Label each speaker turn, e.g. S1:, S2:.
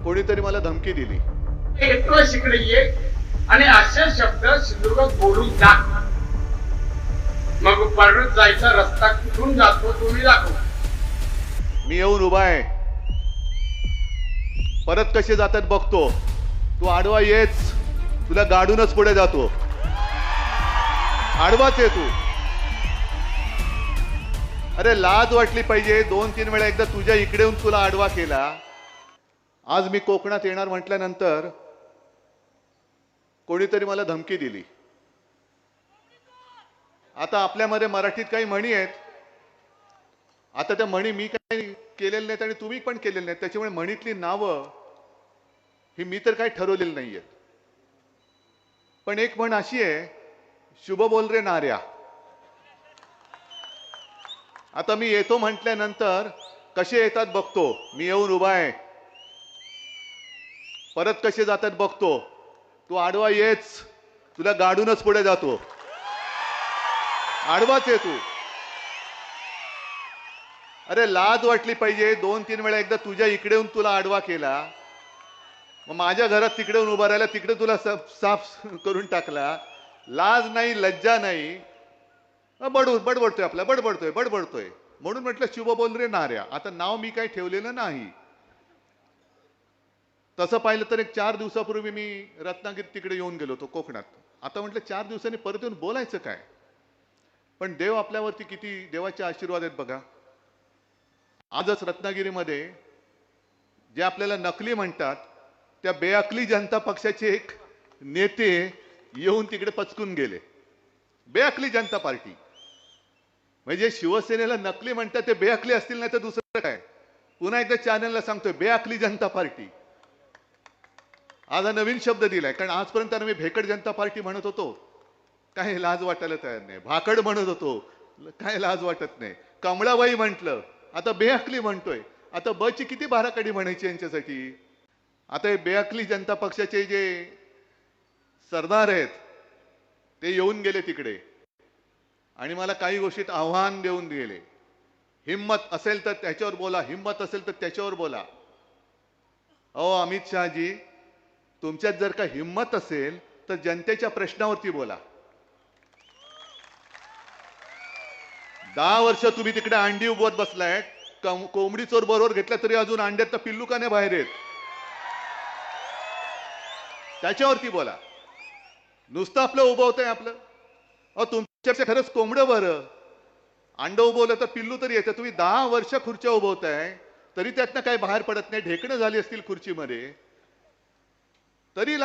S1: कोणीतरी मला धमकी दिली.
S2: येतो शिकडे ये आणि असे शब्द सिंधुदुर्ग बोलून जा. मग परत जायचा रस्ता कुठून जातो तुम्ही दाखवा.
S1: मी येऊन उभा आहे. परत कसे जातात बघतो. तू आडवा येच, तुला गाडूनच पुढे जातो. आडवाच आहे तू. अरे लाज वाटली पाहिजे. 2-3 वेळा एकदा तुझ्या इकडे येऊन तुला आडवा केला. आज मी कोकणात येणार म्हटल्यानंतर कोणीतरी मला धमकी दिली. आता आपल्यामध्ये मराठीत काही म्हणी आहेत. आता त्या म्हणी मी काही केलेल्या नाहीत आणि तुम्ही पण केलेल्या नाहीत. त्याच्यामुळे म्हणीतली नावं ही मी तर काही ठरवलेली नाहीयेत. पण एक म्हण अशी आहे, शुभ बोल रे नाऱ्या. आता मी येतो म्हटल्यानंतर कसे येतात बघतो. मी येऊन उभा आहे. परत कसे जातात बघतो. तू आडवा येच, तुला गाडूनच पुढे जातो. आडवाच आहे तू. अरे लाज वाटली पाहिजे. 2-3 वेळा एकदा तुझ्या इकडे येऊन तुला आडवा केला. मग माझ्या घरात तिकडे येऊन उभा राहिला, तिकडे तुला साफ करून टाकला. लाज नाही, लज्जा नाही. बडबडतोय आपला, बडबडतोय म्हणून म्हटलं शुभ बोल रे नाऱ्या. आता नाव मी काही ठेवलेलं नाही. तसं पाहिलं तर एक 4 दिवसापूर्वी मी रत्नागिरी तिकडे येऊन गेलो होतो कोकणात. आता म्हटलं 4 दिवसांनी परत येऊन बोलायचं काय. पण देव आपल्यावरती किती देवाचे आशीर्वाद आहेत बघा. आजच रत्नागिरीमध्ये जे आपल्याला नकली म्हणतात, त्या बेअकली जनता पक्षाचे एक नेते येऊन तिकडे पचकून गेले. बेअकली जनता पार्टी म्हणजे शिवसेनेला नकली म्हणतात ते बेअकली असतील, नाही तर दुसरं काय. पुन्हा एकदा चॅनलला सांगतोय, बेअकली जनता पार्टी. आज हा नवीन शब्द दिलाय, कारण आजपर्यंत मी भेकड जनता पार्टी म्हणत होतो, काय लाज वाटायला तयार नाही. भाकड म्हणत होतो, काय लाज वाटत नाही. कमळाबाई म्हटलं, आता बेअकली म्हणतोय. आता बची किती बाराकडी म्हणायची यांच्यासाठी. आता हे बेअकली जनता पक्षाचे जे सरदार आहेत ते येऊन गेले तिकडे आणि मला काही गोष्टीत आव्हान देऊन गेले. हिम्मत असेल तर त्याच्यावर बोला, हिम्मत असेल तर त्याच्यावर बोला. अहो अमित शहाजी, तुमच्यात जर का हिम्मत असेल तर जनतेच्या प्रश्नावरती बोला. 10 वर्ष तुम्ही तिकडे अंडी उभवत बसलाय. कोंबडी चोर बरोबर घेतला तरी अजून अंड्यात पिल्लू का नाही बाहेर येत, त्याच्यावरती बोला. नुसतं आपलं उभवतंय आपलं. अहो तुमच्यापेक्षा खरंच कोंबडं बरं. अंड उभवलं तर पिल्लू तरी येतं. तुम्ही 10 वर्ष खुर्च्या उभवताय तरी त्यातनं काही बाहेर पडत नाही. ढेकणं झाली असतील खुर्चीमध्ये तरी